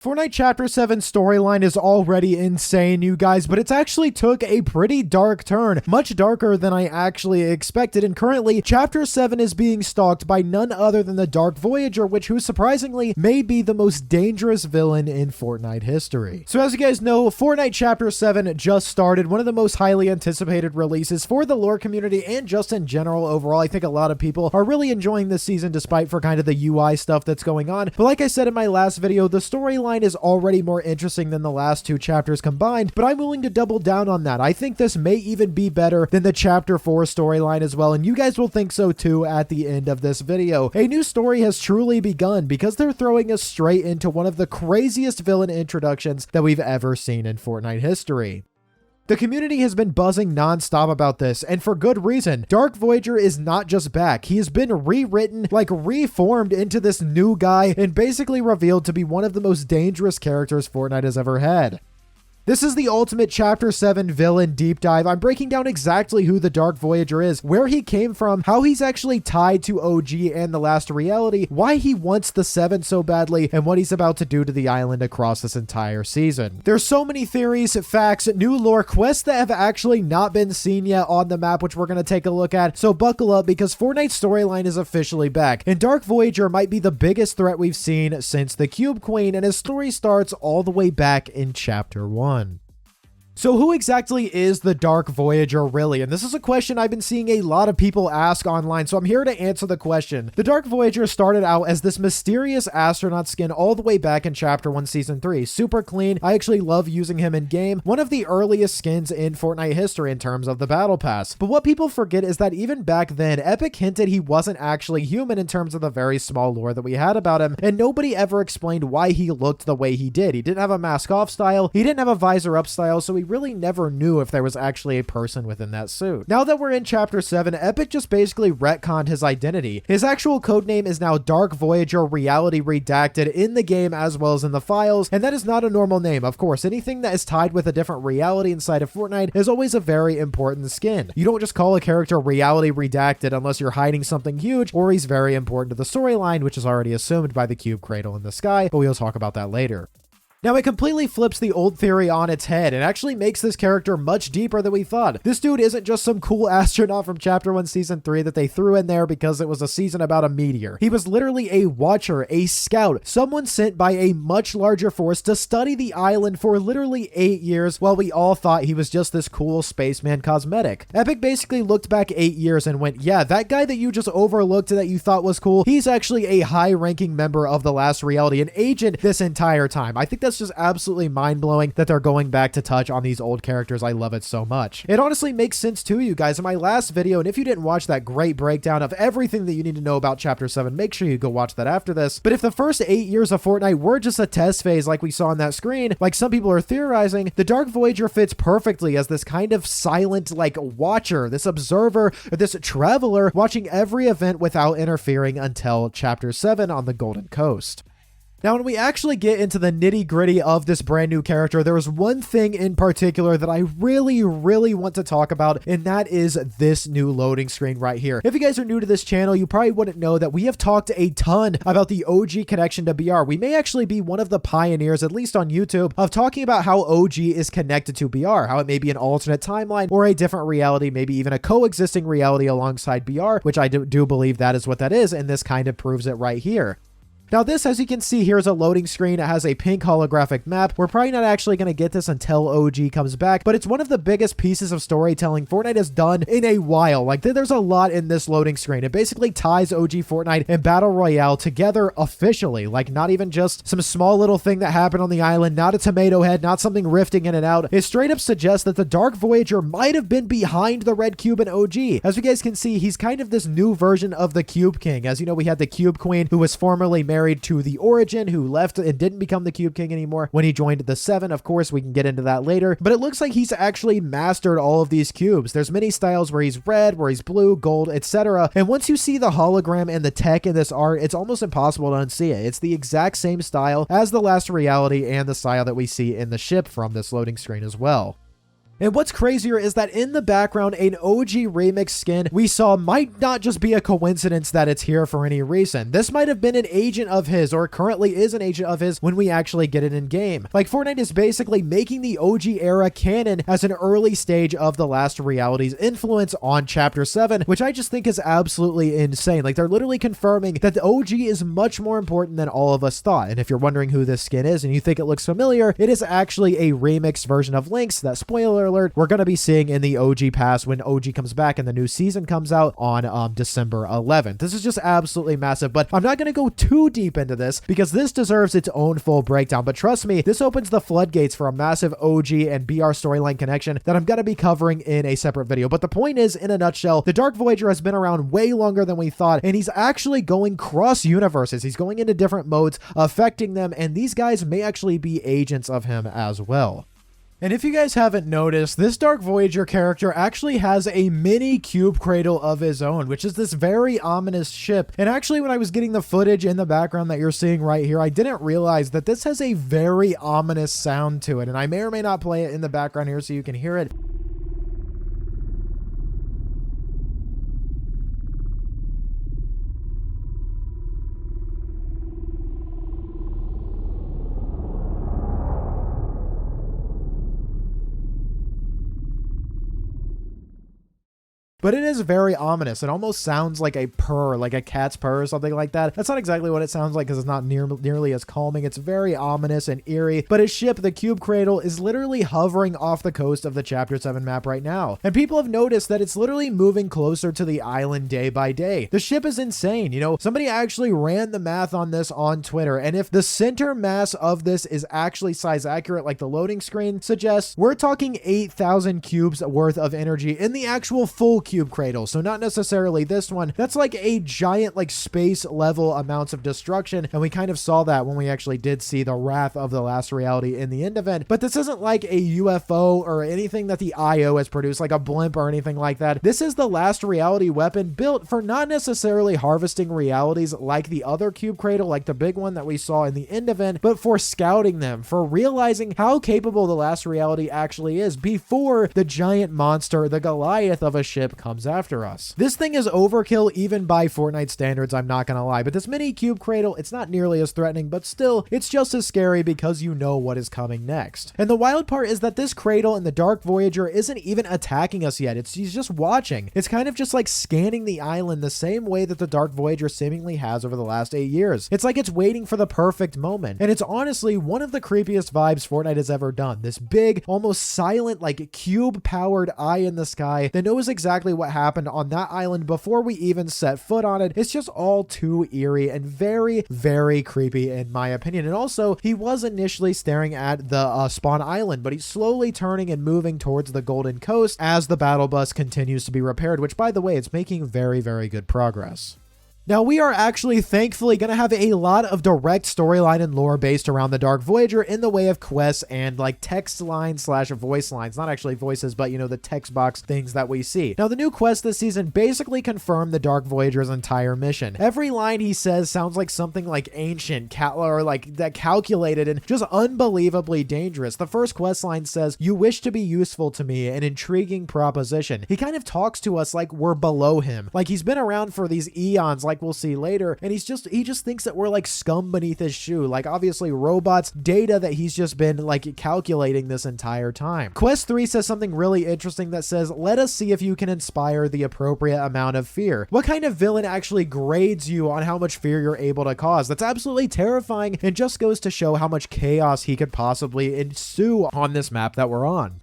Fortnite Chapter 7 storyline is already insane, you guys, but it's actually took a pretty dark turn, much darker than I actually expected, and currently, Chapter 7 is being stalked by none other than the Dark Voyager, who surprisingly may be the most dangerous villain in Fortnite history. So as you guys know, Fortnite Chapter 7 just started, one of the most highly anticipated releases for the lore community and just in general overall. I think a lot of people are really enjoying this season despite for kind of the UI stuff that's going on, but like I said in my last video, the storyline is already more interesting than the last two chapters combined, but I'm willing to double down on that. I think this may even be better than the Chapter 4 storyline as well, and you guys will think so too at the end of this video. A new story has truly begun because they're throwing us straight into one of the craziest villain introductions that we've ever seen in Fortnite history. The community has been buzzing non-stop about this, and for good reason. Dark Voyager is not just back. He has been rewritten, like reformed into this new guy, and basically revealed to be one of the most dangerous characters Fortnite has ever had. This is the ultimate Chapter 7 villain deep dive. I'm breaking down exactly who the Dark Voyager is, where he came from, how he's actually tied to OG and the Last Reality, why he wants the 7 so badly, and what he's about to do to the island across this entire season. There's so many theories, facts, new lore, quests that have actually not been seen yet on the map, which we're going to take a look at, so buckle up because Fortnite's storyline is officially back, and Dark Voyager might be the biggest threat we've seen since the Cube Queen, and his story starts all the way back in Chapter 1. So who exactly is the Dark Voyager really? And this is a question I've been seeing a lot of people ask online, so I'm here to answer the question. The Dark Voyager started out as this mysterious astronaut skin all the way back in Chapter 1 Season 3. Super clean. I actually love using him in game. One of the earliest skins in Fortnite history in terms of the Battle Pass. But what people forget is that even back then, Epic hinted he wasn't actually human in terms of the very small lore that we had about him, and nobody ever explained why he looked the way he did. He didn't have a mask off style, he didn't have a visor up style, so he really never knew if there was actually a person within that suit. Now that we're in Chapter 7, Epic just basically retconned his identity. His actual codename is now Dark Voyager Reality Redacted in the game as well as in the files, and that is not a normal name. Of course, anything that is tied with a different reality inside of Fortnite is always a very important skin. You don't just call a character Reality Redacted unless you're hiding something huge or he's very important to the storyline, which is already assumed by the cube cradle in the sky, but we'll talk about that later. Now, it completely flips the old theory on its head and actually makes this character much deeper than we thought. This dude isn't just some cool astronaut from Chapter 1 Season 3 that they threw in there because it was a season about a meteor. He was literally a watcher, a scout, someone sent by a much larger force to study the island for literally 8 years while we all thought he was just this cool spaceman cosmetic. Epic basically looked back 8 years and went, yeah, that guy that you just overlooked that you thought was cool, he's actually a high-ranking member of the Last Reality, an agent this entire time. I think that's just absolutely mind-blowing that they're going back to touch on these old characters. I love it so much. It honestly makes sense too, you guys. In my last video, and if you didn't watch that great breakdown of everything that you need to know about Chapter 7, make sure you go watch that after this. But if the first 8 years of Fortnite were just a test phase like we saw on that screen, like some people are theorizing, the Dark Voyager fits perfectly as this kind of silent, like, watcher, this observer, this traveler, watching every event without interfering until Chapter 7 on the Golden Coast. Now, when we actually get into the nitty-gritty of this brand new character, there is one thing in particular that I really want to talk about, and that is this new loading screen right here. If you guys are new to this channel, you probably wouldn't know that we have talked a ton about the OG connection to BR. We may actually be one of the pioneers, at least on YouTube, of talking about how OG is connected to BR, how it may be an alternate timeline or a different reality, maybe even a coexisting reality alongside BR, which I do believe that is what that is, and this kind of proves it right here. Now this, as you can see here, is a loading screen. It has a pink holographic map. We're probably not actually going to get this until OG comes back, but it's one of the biggest pieces of storytelling Fortnite has done in a while. Like, there's a lot in this loading screen. It basically ties OG Fortnite and Battle Royale together officially. Like, not even just some small little thing that happened on the island, not a tomato head, not something rifting in and out. It straight up suggests that the Dark Voyager might have been behind the red cube in OG. As you guys can see, he's kind of this new version of the Cube King. As you know, we had the Cube Queen, who was formerly married to the Origin, who left and didn't become the Cube King anymore when he joined the 7. Of course, we can get into that later, but it looks like he's actually mastered all of these cubes. There's many styles where he's red, where he's blue, gold, etc. And once you see the hologram and the tech in this art, it's almost impossible to unsee it. It's the exact same style as the Last Reality and the style that we see in the ship from this loading screen as well. And what's crazier is that in the background, an OG remix skin we saw might not just be a coincidence that it's here for any reason. This might have been an agent of his, or currently is an agent of his when we actually get it in game. Like, Fortnite is basically making the OG era canon as an early stage of the Last Reality's influence on Chapter 7, which I just think is absolutely insane. Like, they're literally confirming that the OG is much more important than all of us thought. And if you're wondering who this skin is and you think it looks familiar, it is actually a remixed version of Lynx that, spoiler alert, we're going to be seeing in the OG pass when OG comes back and the new season comes out on December 11th. This is just absolutely massive, but I'm not going to go too deep into this because this deserves its own full breakdown. But trust me, this opens the floodgates for a massive OG and BR storyline connection that I'm going to be covering in a separate video. But the point is, in a nutshell, the Dark Voyager has been around way longer than we thought, and he's actually going cross universes. He's going into different modes, affecting them, and these guys may actually be agents of him as well. And if you guys haven't noticed, this Dark Voyager character actually has a mini cube cradle of his own, which is this very ominous ship. And actually, when I was getting the footage in the background that you're seeing right here, I didn't realize that this has a very ominous sound to it. And I may or may not play it in the background here so you can hear it. But it is very ominous. It almost sounds like a purr, like a cat's purr or something like that. That's not exactly what it sounds like because it's not nearly as calming. It's very ominous and eerie. But his ship, the Cube Cradle, is literally hovering off the coast of the Chapter 7 map right now. And people have noticed that it's literally moving closer to the island day by day. The ship is insane. You know, somebody actually ran the math on this on Twitter. And if the center mass of this is actually size accurate, like the loading screen suggests, we're talking 8,000 cubes worth of energy in the actual full Cube Cradle. So not necessarily this one. That's like a giant, like, space level amounts of destruction. And we kind of saw that when we actually did see the Wrath of the Last Reality in the end event. But this isn't like a UFO or anything that the IO has produced, like a blimp or anything like that. This is the Last Reality weapon built for not necessarily harvesting realities like the other Cube Cradle, like the big one that we saw in the end event, but for scouting them, for realizing how capable the Last Reality actually is before the giant monster, the Goliath of a ship, comes after us. This thing is overkill even by Fortnite standards, I'm not gonna lie, but this mini Cube Cradle, it's not nearly as threatening, but still, it's just as scary because you know what is coming next. And the wild part is that this cradle in the Dark Voyager isn't even attacking us yet. He's just watching. It's kind of just like scanning the island the same way that the Dark Voyager seemingly has over the last 8 years. It's like it's waiting for the perfect moment. And it's honestly one of the creepiest vibes Fortnite has ever done. This big, almost silent, like cube-powered eye in the sky that knows exactly what happened on that island before we even set foot on it. It's just all too eerie and very, very creepy in my opinion. And also, he was initially staring at the spawn island, but he's slowly turning and moving towards the Golden Coast as the battle bus continues to be repaired, which, by the way, it's making very, very good progress. Now, we are actually thankfully going to have a lot of direct storyline and lore based around the Dark Voyager in the way of quests and like text lines / voice lines. Not actually voices, but you know, the text box things that we see. Now, the new quests this season basically confirm the Dark Voyager's entire mission. Every line he says sounds like something like ancient, or like that calculated and just unbelievably dangerous. The first quest line says, "You wish to be useful to me, an intriguing proposition." He kind of talks to us like we're below him. Like he's been around for these eons, like we'll see later, and he just thinks that we're like scum beneath his shoe, like obviously robots, data that he's just been like calculating this entire time. Quest 3 says something really interesting that says, "Let us see if you can inspire the appropriate amount of fear." What kind of villain actually grades you on how much fear you're able to cause? That's absolutely terrifying and just goes to show how much chaos he could possibly ensue on this map that we're on.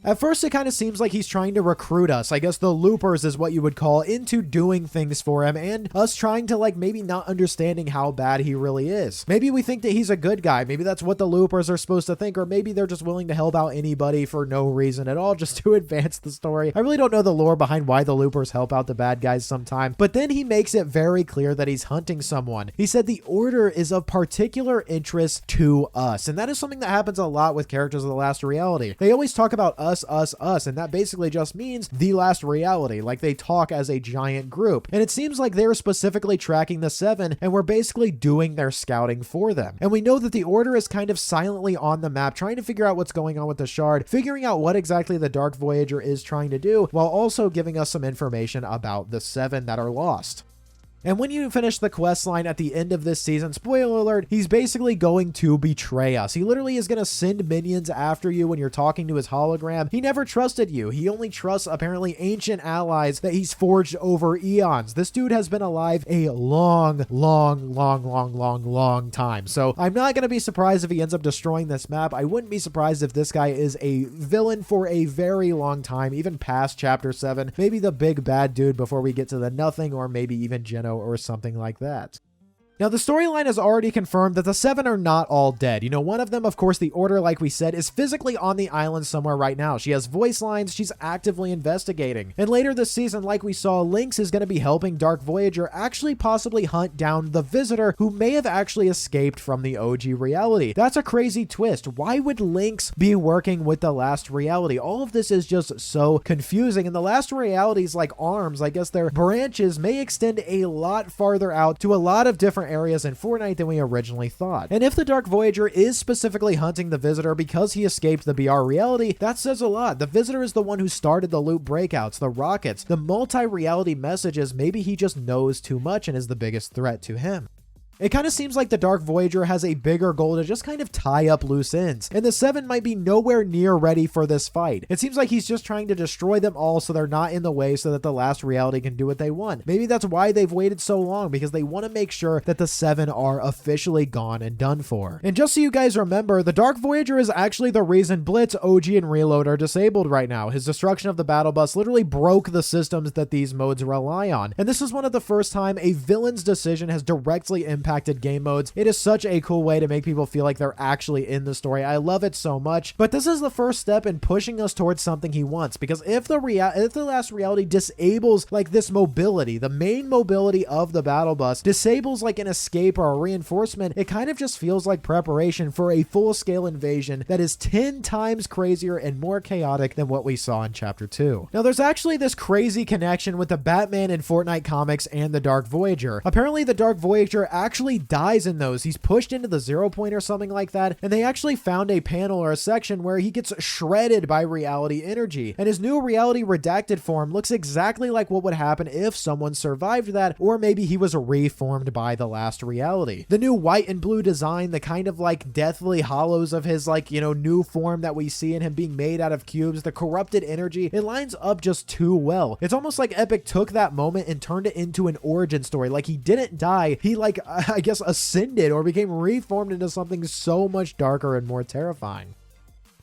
At first, it kind of seems like he's trying to recruit us. I guess the loopers is what you would call, into doing things for him, and us trying to like maybe not understanding how bad he really is. Maybe we think that he's a good guy. Maybe that's what the loopers are supposed to think, or maybe they're just willing to help out anybody for no reason at all, just to advance the story. I really don't know the lore behind why the loopers help out the bad guys sometime, but then he makes it very clear that he's hunting someone. He said the order is of particular interest to us, and that is something that happens a lot with characters of the Last Reality. They always talk about us us, and that basically just means the last reality, like they talk as a giant group. And it seems like they're specifically tracking the Seven, and we're basically doing their scouting for them. And we know that the Order is kind of silently on the map, trying to figure out what's going on with the Shard, figuring out what exactly the Dark Voyager is trying to do, while also giving us some information about the Seven that are lost. And when you finish the quest line at the end of this season, spoiler alert, he's basically going to betray us. He literally is going to send minions after you when you're talking to his hologram. He never trusted you. He only trusts apparently ancient allies that he's forged over eons. This dude has been alive a long time. So I'm not going to be surprised if he ends up destroying this map. I wouldn't be surprised if this guy is a villain for a very long time, even past chapter 7. Maybe the big bad dude before we get to the nothing, or maybe even Geno or something like that. Now, the storyline has already confirmed that the Seven are not all dead. You know, one of them, of course, the Order, like we said, is physically on the island somewhere right now. She has voice lines she's actively investigating. And later this season, like we saw, Lynx is going to be helping Dark Voyager actually possibly hunt down the Visitor, who may have actually escaped from the OG reality. That's a crazy twist. Why would Lynx be working with the last reality? All of this is just so confusing. And the last realities, like arms, I guess their branches may extend a lot farther out to a lot of different areas in Fortnite than we originally thought. And if the Dark Voyager is specifically hunting the Visitor because he escaped the BR reality, that says a lot. The Visitor is the one who started the loot breakouts, the rockets, the multi-reality messages. Maybe he just knows too much and is the biggest threat to him. It kind of seems like the Dark Voyager has a bigger goal to just kind of tie up loose ends, and the Seven might be nowhere near ready for this fight. It seems like he's just trying to destroy them all so they're not in the way so that the last reality can do what they want. Maybe that's why they've waited so long, because they want to make sure that the Seven are officially gone and done for. And just so you guys remember, the Dark Voyager is actually the reason Blitz, OG, and Reload are disabled right now. His destruction of the battle bus literally broke the systems that these modes rely on. And this is one of the first time a villain's decision has directly impacted game modes. It is such a cool way to make people feel like they're actually in the story. I love it so much. But this is the first step in pushing us towards something he wants, because if the last reality disables like this mobility, the main mobility of the battle bus disables like an escape or a reinforcement, it kind of just feels like preparation for a full-scale invasion that is 10 times crazier and more chaotic than what we saw in chapter 2. Now, there's actually this crazy connection with the Batman in Fortnite comics and the Dark Voyager. Apparently, the Dark Voyager actually dies in those. He's pushed into the 0 point or something like that, and they actually found a panel or a section where he gets shredded by reality energy, and his new reality redacted form looks exactly like what would happen if someone survived that, or maybe he was reformed by the last reality. The new white and blue design, the kind of like deathly hollows of his like, you know, new form that we see in him being made out of cubes, the corrupted energy, it lines up just too well. It's almost like Epic took that moment and turned it into an origin story. Like, he didn't die, he like I guess ascended or became reformed into something so much darker and more terrifying.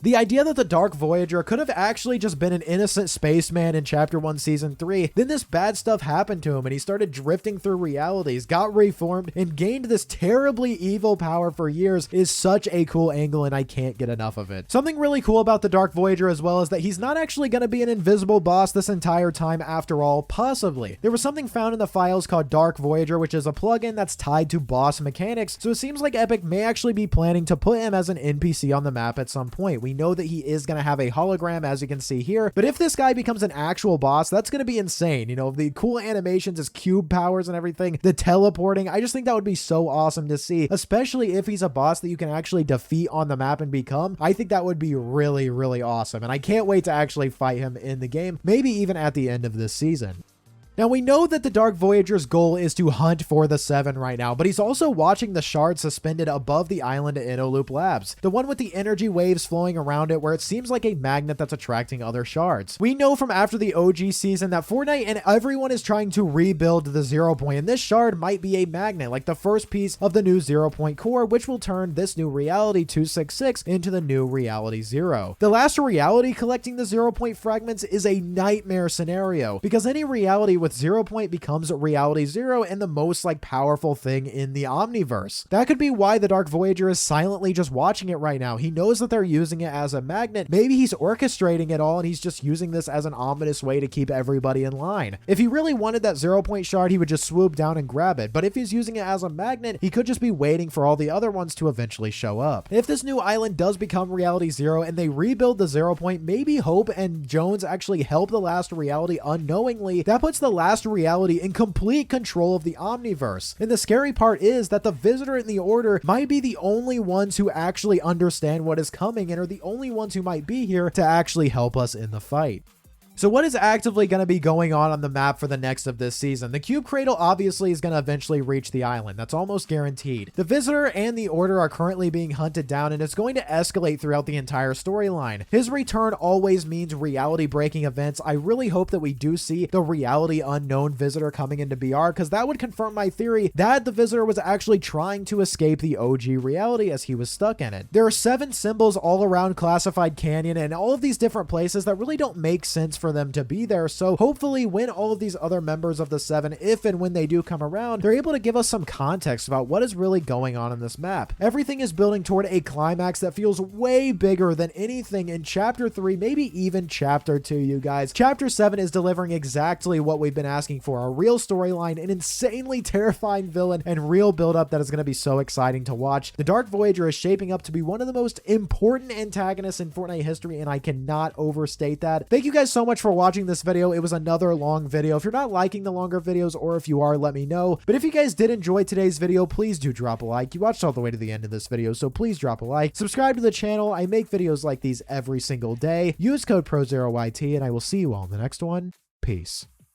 The idea that the Dark Voyager could have actually just been an innocent spaceman in Chapter 1, Season 3, then this bad stuff happened to him and he started drifting through realities, got reformed, and gained this terribly evil power for years is such a cool angle, and I can't get enough of it. Something really cool about the Dark Voyager as well is that he's not actually going to be an invisible boss this entire time after all, possibly. There was something found in the files called Dark Voyager, which is a plugin that's tied to boss mechanics, so it seems like Epic may actually be planning to put him as an NPC on the map at some point. We know that he is going to have a hologram, as you can see here, but if this guy becomes an actual boss, that's going to be insane. You know, the cool animations, his cube powers and everything, the teleporting, I just think that would be so awesome to see, especially if he's a boss that you can actually defeat on the map and become. I think that would be really, really awesome, and I can't wait to actually fight him in the game, maybe even at the end of this season. Now, we know that the Dark Voyager's goal is to hunt for the Seven right now, but he's also watching the shard suspended above the island at Innoloop Labs, the one with the energy waves flowing around it where it seems like a magnet that's attracting other shards. We know from after the OG season that Fortnite and everyone is trying to rebuild the 0 point, and this shard might be a magnet, like the first piece of the new 0 point core, which will turn this new reality 266 into the new reality 0. The last reality collecting the 0 point fragments is a nightmare scenario, because any reality with with 0 Point becomes reality 0 and the most like powerful thing in the Omniverse. That could be why the Dark Voyager is silently just watching it right now. He knows that they're using it as a magnet. Maybe he's orchestrating it all and he's just using this as an ominous way to keep everybody in line. If he really wanted that 0 Point shard, he would just swoop down and grab it. But if he's using it as a magnet, he could just be waiting for all the other ones to eventually show up. If this new island does become reality 0 and they rebuild the 0 Point, maybe Hope and Jones actually help the last reality unknowingly. That puts the last reality in complete control of the Omniverse. And the scary part is that the Visitor and the Order might be the only ones who actually understand what is coming and are the only ones who might be here to actually help us in the fight. So what is actively going to be going on the map for the next of this season? The Cube Cradle obviously is going to eventually reach the island. That's almost guaranteed. The Visitor and the Order are currently being hunted down, and it's going to escalate throughout the entire storyline. His return always means reality-breaking events. I really hope that we do see the reality unknown Visitor coming into BR, because that would confirm my theory that the Visitor was actually trying to escape the OG reality as he was stuck in it. There are 7 symbols all around Classified Canyon and all of these different places that really don't make sense for them to be there. So hopefully when all of these other members of the 7, if and when they do come around, they're able to give us some context about what is really going on in this map. Everything is building toward a climax that feels way bigger than anything in Chapter 3, maybe even Chapter 2, you guys. Chapter 7 is delivering exactly what we've been asking for: a real storyline, an insanely terrifying villain, and real build-up that is going to be so exciting to watch. The Dark Voyager is shaping up to be one of the most important antagonists in Fortnite history, and I cannot overstate that. Thank you guys so much for watching this video. It was another long video. If you're not liking the longer videos, or if you are, let me know. But if you guys did enjoy today's video, please do drop a like. You watched all the way to the end of this video, so please drop a like. Subscribe to the channel. I make videos like these every single day. Use code PROZEROYT, and I will see you all in the next one. Peace.